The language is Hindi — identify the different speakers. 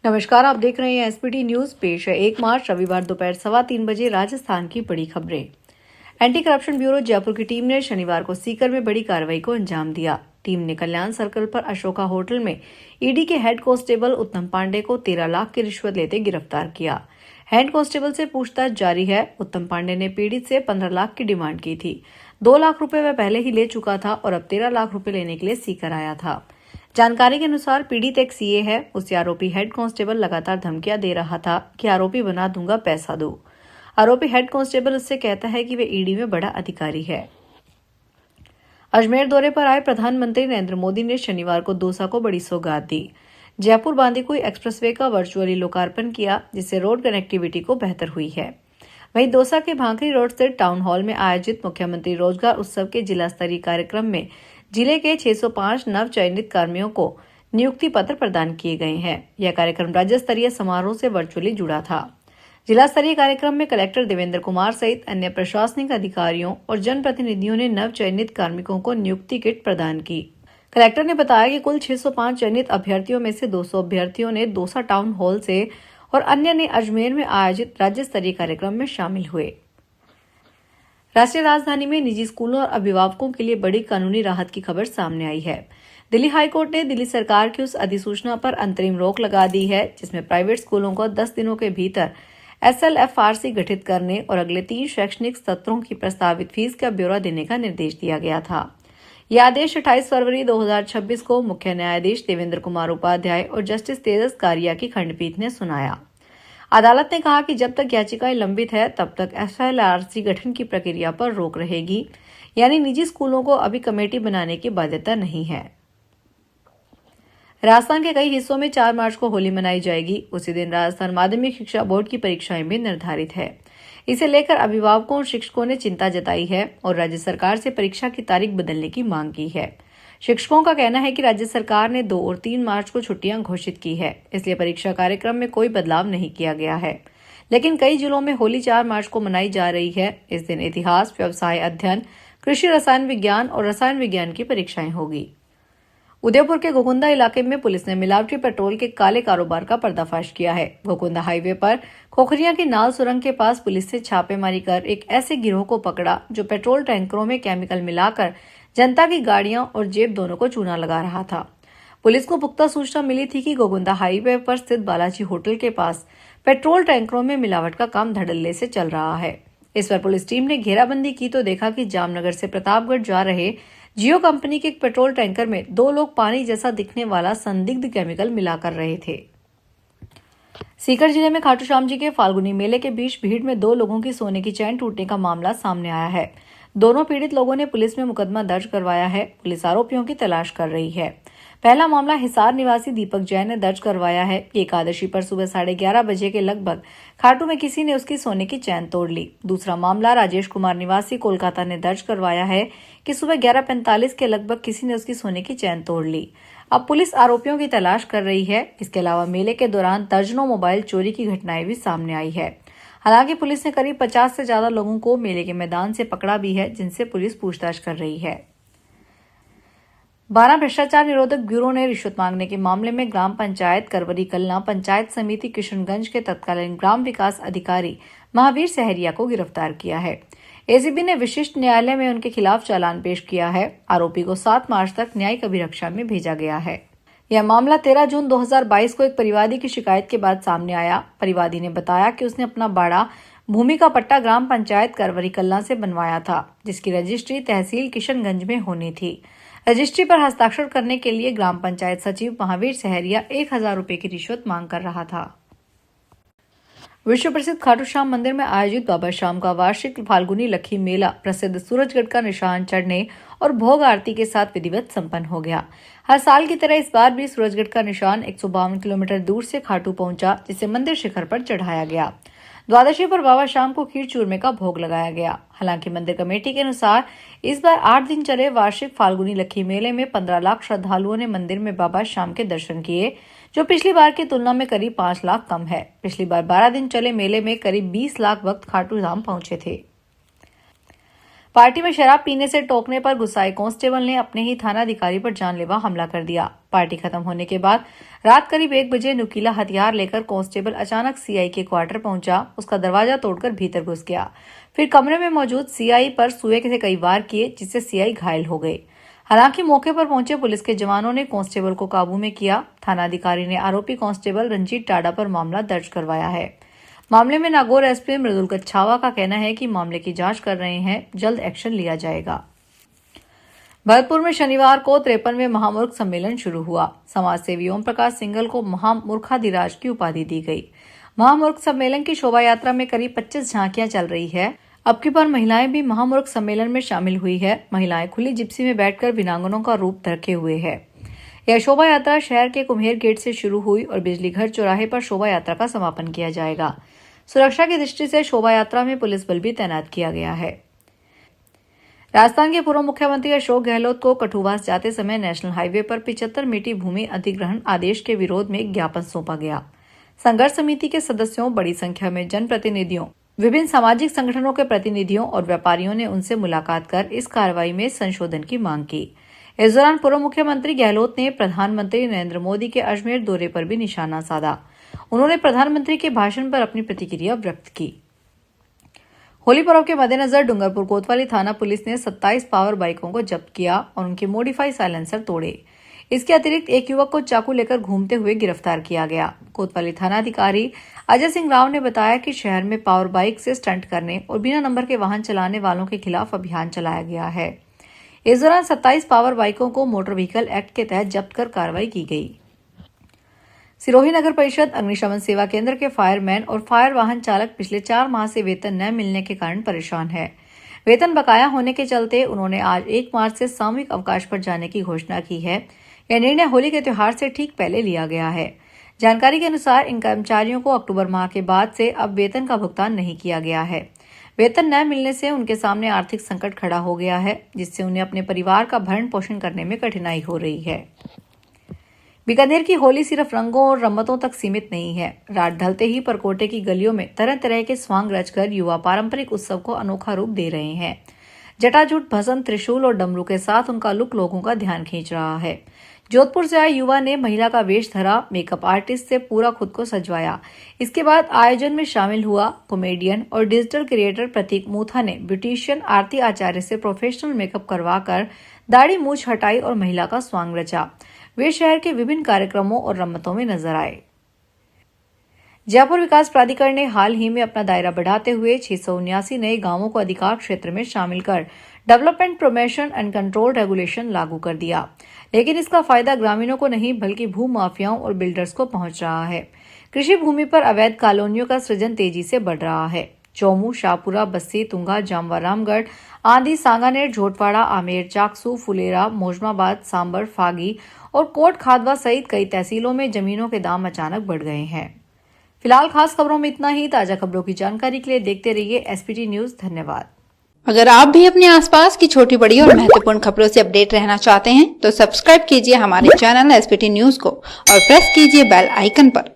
Speaker 1: नमस्कार, आप देख रहे हैं एसपीटी न्यूज। पेश है 1 मार्च रविवार दोपहर 3:15 बजे राजस्थान की बड़ी खबरें। एंटी करप्शन ब्यूरो जयपुर की टीम ने शनिवार को सीकर में बड़ी कार्रवाई को अंजाम दिया। टीम ने कल्याण सर्कल पर अशोका होटल में ईडी के हेड कांस्टेबल उत्तम पांडे को 13 लाख की रिश्वत लेते गिरफ्तार किया। हेड कांस्टेबल से पूछताछ जारी है। उत्तम पांडे ने पीड़ित से 15 लाख की डिमांड की थी। 2 लाख रुपए वह पहले ही ले चुका था और अब 13 लाख रुपए लेने के लिए सीकर आया था। जानकारी के अनुसार पीड़ित एक सीए है। उसे आरोपी हेड कांस्टेबल लगातार धमकियां दे रहा था कि आरोपी बना दूंगा, पैसा दो। आरोपी हेड कांस्टेबल उससे कहता है कि वे ईडी में बड़ा अधिकारी है। अजमेर दौरे पर आए प्रधानमंत्री नरेंद्र मोदी ने शनिवार को दौसा को बड़ी सौगात दी। जयपुर बांदीकुई एक्सप्रेसवे का वर्चुअली लोकार्पण किया, जिससे रोड कनेक्टिविटी को बेहतर हुई है। वहीं दौसा के भांकरी रोड स्थित टाउन हॉल में आयोजित मुख्यमंत्री रोजगार उत्सव के जिला स्तरीय कार्यक्रम में जिले के 605 नव चयनित कर्मियों को नियुक्ति पत्र प्रदान किए गए हैं। यह कार्यक्रम राज्य स्तरीय समारोह से वर्चुअली जुड़ा था। जिला स्तरीय कार्यक्रम में कलेक्टर देवेंद्र कुमार सहित अन्य प्रशासनिक अधिकारियों और जनप्रतिनिधियों ने नव चयनित कार्मिकों को नियुक्ति किट प्रदान की। कलेक्टर ने बताया कि कुल 605 चयनित अभ्यर्थियों में से 200 अभ्यर्थियों ने दौसा टाउन हॉल से और अन्य ने अजमेर में आयोजित राज्य स्तरीय कार्यक्रम में शामिल हुए। राष्ट्रीय राजधानी में निजी स्कूलों और अभिभावकों के लिए बड़ी कानूनी राहत की खबर सामने आई है। दिल्ली हाईकोर्ट ने दिल्ली सरकार की उस अधिसूचना पर अंतरिम रोक लगा दी है, जिसमें प्राइवेट स्कूलों को 10 दिनों के भीतर SLFRC गठित करने और अगले 3 शैक्षणिक सत्रों की प्रस्तावित फीस का ब्यौरा देने का निर्देश दिया गया था। यह आदेश 28 फरवरी 2026 को मुख्य न्यायाधीश देवेंद्र कुमार उपाध्याय और जस्टिस तेजस कारिया की खंडपीठ ने सुनाया। अदालत ने कहा कि जब तक याचिकाएं लंबित है तब तक SLRC गठन की प्रक्रिया पर रोक रहेगी, यानी निजी स्कूलों को अभी कमेटी बनाने की बाध्यता नहीं है। राजस्थान के कई हिस्सों में 4 मार्च को होली मनाई जाएगी। उसी दिन राजस्थान माध्यमिक शिक्षा बोर्ड की परीक्षाएं भी निर्धारित है। इसे लेकर अभिभावकों और शिक्षकों ने चिंता जताई है और राज्य सरकार से परीक्षा की तारीख बदलने की मांग की है। शिक्षकों का कहना है कि राज्य सरकार ने 2 और 3 मार्च को छुट्टियां घोषित की है, इसलिए परीक्षा कार्यक्रम में कोई बदलाव नहीं किया गया है। लेकिन कई जिलों में होली 4 मार्च को मनाई जा रही है। इस दिन इतिहास, व्यवसाय अध्ययन, कृषि रसायन विज्ञान और रसायन विज्ञान की परीक्षाएं होगी। उदयपुर के गोकुंदा इलाके में पुलिस ने मिलावटी पेट्रोल के काले कारोबार का पर्दाफाश किया है। गोकुंदा हाईवे पर खोखरिया की नाल सुरंग के पास पुलिस ने छापेमारी कर एक ऐसे गिरोह को पकड़ा जो पेट्रोल टैंकरों में केमिकल मिलाकर जनता की गाड़ियां और जेब दोनों को चूना लगा रहा था। पुलिस को पुख्ता सूचना मिली थी कि गोकुंदा हाईवे पर स्थित बालाजी होटल के पास पेट्रोल टैंकरों में मिलावट का काम धड़ल्ले से चल रहा है। इस पर पुलिस टीम ने घेराबंदी की तो देखा कि जामनगर से प्रतापगढ़ जा रहे जियो कंपनी के एक पेट्रोल टैंकर में 2 लोग पानी जैसा दिखने वाला संदिग्ध केमिकल मिला कर रहे थे। सीकर जिले में खाटू श्याम जी के फाल्गुनी मेले के बीच भीड़ में 2 लोगों की सोने की चैन टूटने का मामला सामने आया है। दोनों पीड़ित लोगों ने पुलिस में मुकदमा दर्ज करवाया है। पुलिस आरोपियों की तलाश कर रही है। पहला मामला हिसार निवासी दीपक जैन ने दर्ज करवाया है। एकादशी पर सुबह 11:30 बजे के लगभग खाटू में किसी ने उसकी सोने की चैन तोड़ ली। दूसरा मामला राजेश कुमार निवासी कोलकाता ने दर्ज करवाया है कि सुबह 11:45 के लगभग किसी ने उसकी सोने की चैन तोड़ ली। अब पुलिस आरोपियों की तलाश कर रही है। इसके अलावा मेले के दौरान दर्जनों मोबाइल चोरी की घटनाएं भी सामने आई है। हालांकि पुलिस ने करीब 50 से ज्यादा लोगों को मेले के मैदान से पकड़ा भी है, जिनसे पुलिस पूछताछ कर रही है। 12 भ्रष्टाचार निरोधक ब्यूरो ने रिश्वत मांगने के मामले में ग्राम पंचायत करवरी कलना पंचायत समिति किशनगंज के तत्कालीन ग्राम विकास अधिकारी महावीर सहरिया को गिरफ्तार किया है। एसीबी ने विशिष्ट न्यायालय में उनके खिलाफ चालान पेश किया है। आरोपी को 7 मार्च तक न्यायिक अभिरक्षा में भेजा गया है। यह मामला 13 जून 2022 को एक परिवादी की शिकायत के बाद सामने आया। परिवादी ने बताया कि उसने अपना बाड़ा भूमि का पट्टा ग्राम पंचायत करवरी कलना से बनवाया था, जिसकी रजिस्ट्री तहसील किशनगंज में होनी थी। रजिस्ट्री पर हस्ताक्षर करने के लिए ग्राम पंचायत सचिव महावीर सहरिया 1000 रुपए की रिश्वत मांग कर रहा था। विश्व प्रसिद्ध खाटू श्याम मंदिर में आयोजित बाबा श्याम का वार्षिक फाल्गुनी लक्खी मेला प्रसिद्ध सूरजगढ़ का निशान चढ़ने और भोग आरती के साथ विधिवत संपन्न हो गया। हर साल की तरह इस बार भी सूरजगढ़ का निशान 152 किलोमीटर दूर से खाटू पहुंचा, जिसे मंदिर शिखर पर चढ़ाया गया। द्वादशी पर बाबा श्याम को खीर चूरमे का भोग लगाया गया। हालांकि मंदिर कमेटी के अनुसार इस बार 8 दिन चले वार्षिक फाल्गुनी लक्खी मेले में 15 लाख श्रद्धालुओं ने मंदिर में बाबा श्याम के दर्शन किए, जो पिछली बार की तुलना में करीब 5 लाख कम है। पिछली बार 12 दिन चले मेले में करीब 20 लाख भक्त खाटू धाम पहुंचे थे। पार्टी में शराब पीने से टोकने पर गुस्साए कांस्टेबल ने अपने ही थानाधिकारी पर जानलेवा हमला कर दिया। पार्टी खत्म होने के बाद रात करीब 1 बजे नुकीला हथियार लेकर कांस्टेबल अचानक सीआई के क्वार्टर पहुंचा, उसका दरवाजा तोड़कर भीतर घुस गया। फिर कमरे में मौजूद सीआई पर सुए से कई वार किए, जिससे सीआई घायल हो गए। हालांकि मौके पर पहुंचे पुलिस के जवानों ने कांस्टेबल को काबू में किया। थानाधिकारी ने आरोपी कांस्टेबल रंजीत टाडा पर मामला दर्ज करवाया है। मामले में नागौर एसपी मृदुल कच्छावा का कहना है कि मामले की जांच कर रहे हैं, जल्द एक्शन लिया जाएगा। भरतपुर में शनिवार को 53वें महामूर्ख सम्मेलन शुरू हुआ। समाजसेवी ओम प्रकाश सिंघल को महामूर्खाधिराज की उपाधि दी गई। महामूर्ख सम्मेलन की शोभा यात्रा में करीब 25 झांकियां चल रही है। अब की बार महिलाएं भी महामूर्ख सम्मेलन में शामिल हुई है। महिलाएं खुली जिप्सी में बैठकर वीरांगनाओं का रूप धरके हुए है। यह शोभा यात्रा शहर के कुम्हेर गेट से शुरू हुई और बिजली घर चौराहे पर शोभा यात्रा का समापन किया जाएगा। सुरक्षा की दृष्टि से शोभा यात्रा में पुलिस बल भी तैनात किया गया है। राजस्थान के पूर्व मुख्यमंत्री अशोक गहलोत को कठुवास जाते समय नेशनल हाईवे पर 75 मीटर भूमि अधिग्रहण आदेश के विरोध में एक ज्ञापन सौंपा गया। संघर्ष समिति के सदस्यों, बड़ी संख्या में जनप्रतिनिधियों, विभिन्न सामाजिक संगठनों के प्रतिनिधियों और व्यापारियों ने उनसे मुलाकात कर इस कार्रवाई में संशोधन की मांग की। इस दौरान पूर्व मुख्यमंत्री गहलोत ने प्रधानमंत्री नरेंद्र मोदी के अजमेर दौरे पर भी निशाना साधा। उन्होंने प्रधानमंत्री के भाषण पर अपनी प्रतिक्रिया व्यक्त की। होली पर्व के मद्देनजर डूंगरपुर कोतवाली थाना पुलिस ने 27 पावर बाइकों को जब्त किया और उनके मॉडिफाई साइलेंसर तोड़े। इसके अतिरिक्त एक युवक को चाकू लेकर घूमते हुए गिरफ्तार किया गया। कोतवाली थानाधिकारी अजय सिंह राव ने बताया कि शहर में पावर बाइक से स्टंट करने और बिना नंबर के वाहन चलाने वालों के खिलाफ अभियान चलाया गया है। इस दौरान 27 पावर बाइकों को मोटर व्हीकल एक्ट के तहत जब्त कर कार्रवाई की गई। सिरोही नगर परिषद अग्निशमन सेवा केंद्र के फायरमैन और फायर वाहन चालक पिछले 4 माह से वेतन न मिलने के कारण परेशान है। वेतन बकाया होने के चलते उन्होंने आज 1 मार्च से सामूहिक अवकाश पर जाने की घोषणा की है। यह निर्णय होली के त्योहार से ठीक पहले लिया गया है। जानकारी के अनुसार इन कर्मचारियों को अक्टूबर माह के बाद से अब वेतन का भुगतान नहीं किया गया है। वेतन न मिलने से उनके सामने आर्थिक संकट खड़ा हो गया है, जिससे उन्हें अपने परिवार का भरण पोषण करने में कठिनाई हो रही है। बीकानेर की होली सिर्फ रंगों और रम्मतों तक सीमित नहीं है। रात ढलते ही परकोटे की गलियों में तरह तरह के स्वांग रचकर युवा पारंपरिक उत्सव को अनोखा रूप दे रहे हैं। जटाजूट, भस्म, त्रिशूल और डमरू के साथ उनका लुक लोगों का ध्यान खींच रहा है। जोधपुर से आए युवा ने महिला का वेश धरा, मेकअप आर्टिस्ट से पूरा खुद को सजवाया। इसके बाद आयोजन में शामिल हुआ कॉमेडियन और डिजिटल क्रिएटर प्रतीक मूथा ने ब्यूटिशियन आरती आचार्य से प्रोफेशनल मेकअप करवाकर दाढ़ी मूछ हटाई और महिला का स्वांग रचा। वे शहर के विभिन्न कार्यक्रमों और रम्मतों में नजर आए। जयपुर विकास प्राधिकरण ने हाल ही में अपना दायरा बढ़ाते हुए 679 नए गांवों को अधिकार क्षेत्र में शामिल कर development promotion and control regulation लागू कर दिया। लेकिन इसका फायदा ग्रामीणों को नहीं बल्कि भू माफियाओं और बिल्डर्स को पहुंच रहा है। कृषि भूमि पर अवैध कॉलोनियों का सृजन तेजी से बढ़ रहा है। चौमू, शाहपुरा, बस्सी, तुंगा, जामवा, रामगढ़, आंधी, सांगानेर, झोटवाड़ा, आमेर, चाकसू, फुलेरा, मोजमाबाद, सांबर, फागी और कोट खादवा सहित कई तहसीलों में जमीनों के दाम अचानक बढ़ गए हैं। फिलहाल खास खबरों में इतना ही। ताजा खबरों की जानकारी के लिए देखते रहिए एसपीटी न्यूज। धन्यवाद।
Speaker 2: अगर आप भी अपने आसपास की छोटी बड़ी और महत्वपूर्ण खबरों से अपडेट रहना चाहते हैं तो सब्सक्राइब कीजिए हमारे चैनल एसपीटी न्यूज को और प्रेस कीजिए बेल आइकन पर।